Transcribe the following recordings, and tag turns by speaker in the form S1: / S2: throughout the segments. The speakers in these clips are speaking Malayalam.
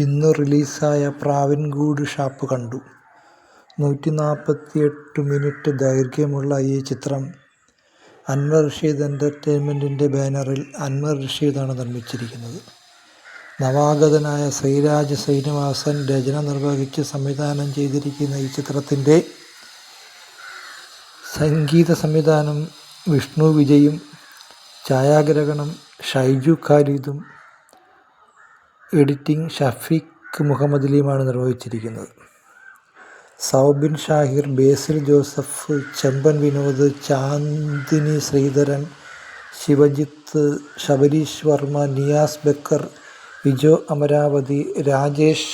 S1: ഇന്നു റിലീസായ പ്രാവൻകൂട് ഷാപ്പ് കണ്ടു. 148 മിനിറ്റ് ദൈർഘ്യമുള്ള ഈ ചിത്രം അൻവർ റഷീദ് എൻ്റർടൈൻമെൻറ്റിൻ്റെ ബാനറിൽ അൻവർ റഷീദാണ് നിർമ്മിച്ചിരിക്കുന്നത്. നവാഗതനായ ശ്രീരാജ് ശ്രീനിവാസൻ രചന നിർവഹിച്ച് സംവിധാനം ചെയ്തിരിക്കുന്ന ഈ ചിത്രത്തിൻ്റെ സംഗീത സംവിധാനം വിഷ്ണു വിജയും ഛായാഗ്രഹണം ഷൈജു ഖാലിദും എഡിറ്റിംഗ് ഷഫീഖ് മുഹമ്മദലിയുമാണ് നിർവഹിച്ചിരിക്കുന്നത്. സൗബിൻ ഷാഹിർ, ബേസിൽ ജോസഫ്, ചെമ്പൻ വിനോദ്, ചാന്ദിനി ശ്രീധരൻ, ശിവജിത്ത്, ശബരീഷ് വർമ്മ, നിയാസ് ബക്കർ, വിജോ അമരാവതി, രാജേഷ്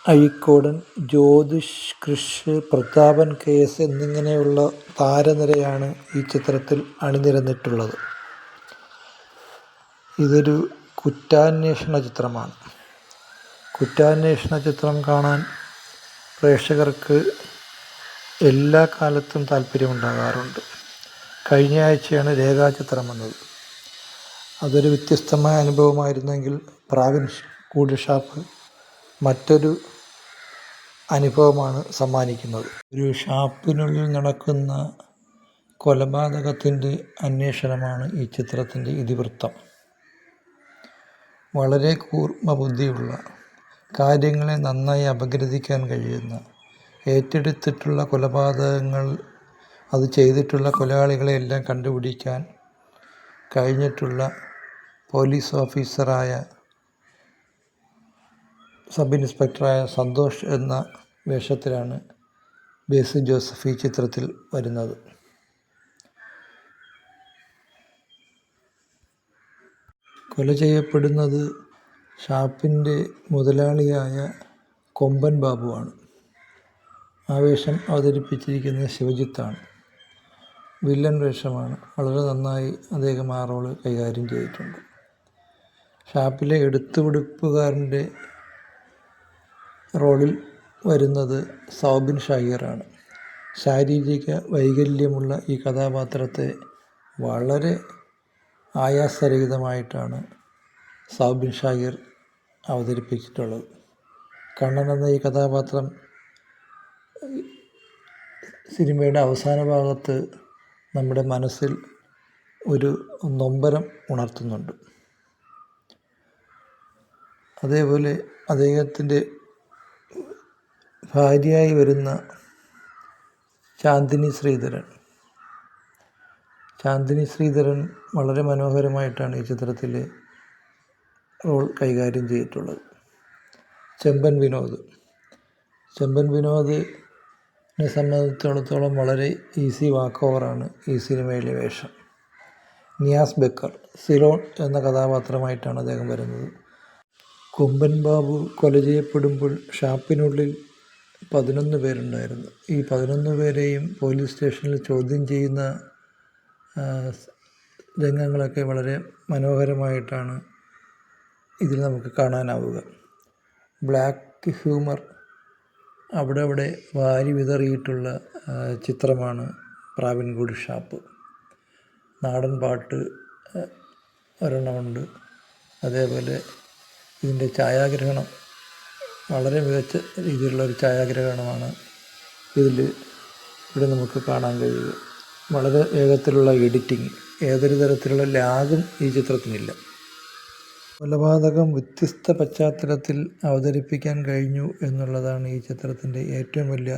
S1: അഴീക്കോടൻ, ജ്യോതിഷ് കൃഷ്, പ്രതാപൻ KS എന്നിങ്ങനെയുള്ള താരനിരയാണ് ഈ ചിത്രത്തിൽ അണിനിരന്നിട്ടുള്ളത്. ഇതൊരു കുറ്റാന്വേഷണ ചിത്രമാണ്. കുറ്റാന്വേഷണ ചിത്രം കാണാൻ പ്രേക്ഷകർക്ക് എല്ലാ കാലത്തും താല്പര്യമുണ്ടാകാറുണ്ട്. കഴിഞ്ഞ ആഴ്ചയാണ് രേഖാചിത്രം വന്നത്. അതൊരു വ്യത്യസ്തമായ അനുഭവമായിരുന്നെങ്കിൽ പ്രാവൻകൂട് ഷാപ്പ് മറ്റൊരു അനുഭവമാണ് സമ്മാനിക്കുന്നത്. ഒരു ഷാപ്പിനുള്ളിൽ നടക്കുന്ന കൊലപാതകത്തിൻ്റെ അന്വേഷണമാണ് ഈ ചിത്രത്തിൻ്റെ ഇതിവൃത്തം. വളരെ കൂർമ്മബുദ്ധിയുള്ള, കാര്യങ്ങളെ നന്നായി അപഗ്രഥിക്കാൻ കഴിയുന്ന, ഏറ്റെടുത്തിട്ടുള്ള കൊലപാതകങ്ങൾ, അത് ചെയ്തിട്ടുള്ള കൊലയാളികളെ എല്ലാം കണ്ടുപിടിക്കാൻ കഴിഞ്ഞിട്ടുള്ള പോലീസ് ഓഫീസറായ സബ് ഇൻസ്പെക്ടറായ സന്തോഷ് എന്ന വേഷത്തിലാണ് ബേസിൽ ജോസഫ് ഈ ചിത്രത്തിൽ വരുന്നത്. കൊല ചെയ്യപ്പെടുന്നത് ഷാപ്പിൻ്റെ മുതലാളിയായ കൊമ്പൻ ബാബുവാണ്. ആ വേഷം അവതരിപ്പിച്ചിരിക്കുന്നത് ശിവജിത്താണ്. വില്ലൻ വേഷമാണ്. വളരെ നന്നായി അദ്ദേഹം ആ റോള് കൈകാര്യം ചെയ്തിട്ടുണ്ട്. ഷാപ്പിലെ എടുത്തുപിടിപ്പുകാരൻ്റെ റോളിൽ വരുന്നത് സൗബിൻ ഷാഹിറാണ്. ശാരീരിക വൈകല്യമുള്ള ഈ കഥാപാത്രത്തെ വളരെ ആയാസരഹിതമായിട്ടാണ് സൗബിൻ ഷാഹിർ അവതരിപ്പിച്ചിട്ടുള്ളത്. കണ്ണൻ എന്ന ഈ കഥാപാത്രം സിനിമയുടെ അവസാന ഭാഗത്ത് നമ്മുടെ മനസ്സിൽ ഒരു നൊമ്പരം ഉണർത്തുന്നുണ്ട്. അതേപോലെ അദ്ദേഹത്തിൻ്റെ ഭാര്യയായി വരുന്ന ചാന്ദിനി ശ്രീധരൻ വളരെ മനോഹരമായിട്ടാണ് ഈ ചിത്രത്തിലെ റോൾ കൈകാര്യം ചെയ്തിട്ടുള്ളത്. ചെമ്പൻ വിനോദിനെ സംബന്ധിച്ചിടത്തോളം വളരെ ഈസി വാക്ക് ഓവറാണ് ഈ സിനിമയിലെ വേഷം. നിയാസ് ബക്കർ സിലോൺ എന്ന കഥാപാത്രമായിട്ടാണ് അദ്ദേഹം വരുന്നത്. കൊമ്പൻ ബാബു കൊല ചെയ്യപ്പെടുമ്പോൾ ഷാപ്പിനുള്ളിൽ 11 പേരുണ്ടായിരുന്നു. ഈ 11 പേരെയും പോലീസ് സ്റ്റേഷനിൽ ചോദ്യം ചെയ്യുന്ന രംഗങ്ങളൊക്കെ വളരെ മനോഹരമായിട്ടാണ് ഇതിൽ നമുക്ക് കാണാനാവുക. ബ്ലാക്ക് ഹ്യൂമർ അവിടെ വാരി വിതറിയിട്ടുള്ള ചിത്രമാണ് പ്രാവൻകൂട് ഷാപ്പ്. നാടൻ പാട്ട് ഒരെണ്ണമുണ്ട്. അതേപോലെ ഇതിൻ്റെ ഛായാഗ്രഹണം വളരെ മികച്ച രീതിയിലുള്ളൊരു ഛായാഗ്രഹണമാണ് ഇവിടെ നമുക്ക് കാണാൻ കഴിയുക. വളരെ വേഗത്തിലുള്ള എഡിറ്റിംഗ്, ഏതൊരു തരത്തിലുള്ള ലാഗും ഈ ചിത്രത്തിനില്ല. കൊലപാതകം വ്യത്യസ്ത പശ്ചാത്തലത്തിൽ അവതരിപ്പിക്കാൻ കഴിഞ്ഞു എന്നുള്ളതാണ് ഈ ചിത്രത്തിൻ്റെ ഏറ്റവും വലിയ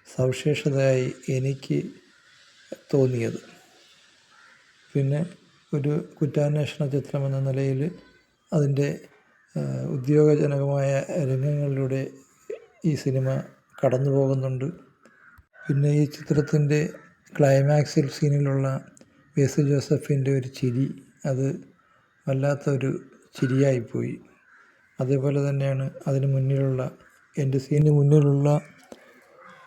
S1: സവിശേഷതയായി എനിക്ക് തോന്നിയത്. പിന്നെ ഒരു കുറ്റാന്വേഷണ ചിത്രം എന്ന നിലയിൽ അതിൻ്റെ ഉദ്യോഗജനകമായ രംഗങ്ങളിലൂടെ ഈ സിനിമ കടന്നു പോകുന്നുണ്ട്. പിന്നെ ഈ ചിത്രത്തിൻ്റെ ക്ലൈമാക്സിൽ സീനിലുള്ള ബേസിൽ ജോസഫിൻ്റെ ഒരു ചിരി, അത് വല്ലാത്തൊരു ചിരിയായിപ്പോയി. അതേപോലെ തന്നെയാണ് അതിന് മുന്നിലുള്ള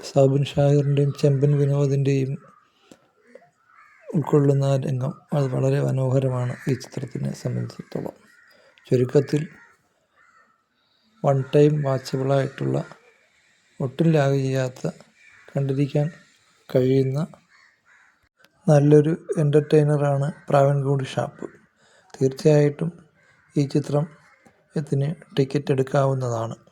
S1: സൗബിൻ ഷാഹിറിൻ്റെയും ചെമ്പൻ വിനോദിൻ്റെയും ഉൾക്കൊള്ളുന്ന രംഗം, അത് വളരെ മനോഹരമാണ് ഈ ചിത്രത്തിനെ സംബന്ധിച്ചിടത്തോളം. ചുരുക്കത്തിൽ വൺ ടൈം വാച്ചബിളായിട്ടുള്ള, ഒട്ടും ലാഗ് ചെയ്യാത്ത, കണ്ടിരിക്കാൻ കഴിയുന്ന നല്ലൊരു എൻ്റർടൈനറാണ് പ്രാവൻകൂട് ഷാപ്പ്. തീർച്ചയായിട്ടും ഈ ചിത്രം ത്തിന് ടിക്കറ്റ് എടുക്കാവുന്നതാണ്.